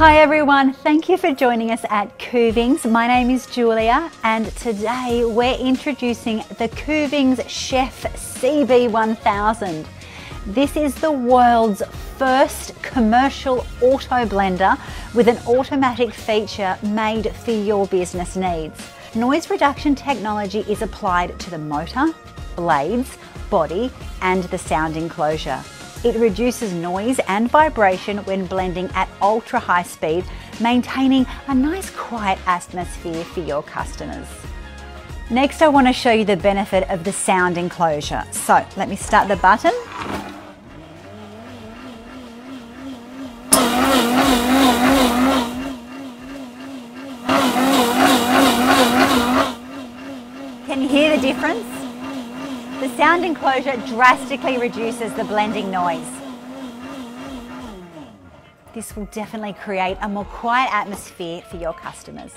Hi everyone, thank you for joining us at Kuvings. My name is Julia and today we're introducing the Kuvings Chef CB1000. This is the world's first commercial auto blender with an automatic feature made for your business needs. Noise reduction technology is applied to the motor, blades, body and the sound enclosure. It reduces noise and vibration when blending at ultra high speed, maintaining a nice quiet atmosphere for your customers. Next, I want to show you the benefit of the sound enclosure. So let me start the button. Can you hear the difference? The sound enclosure drastically reduces the blending noise. This will definitely create a more quiet atmosphere for your customers.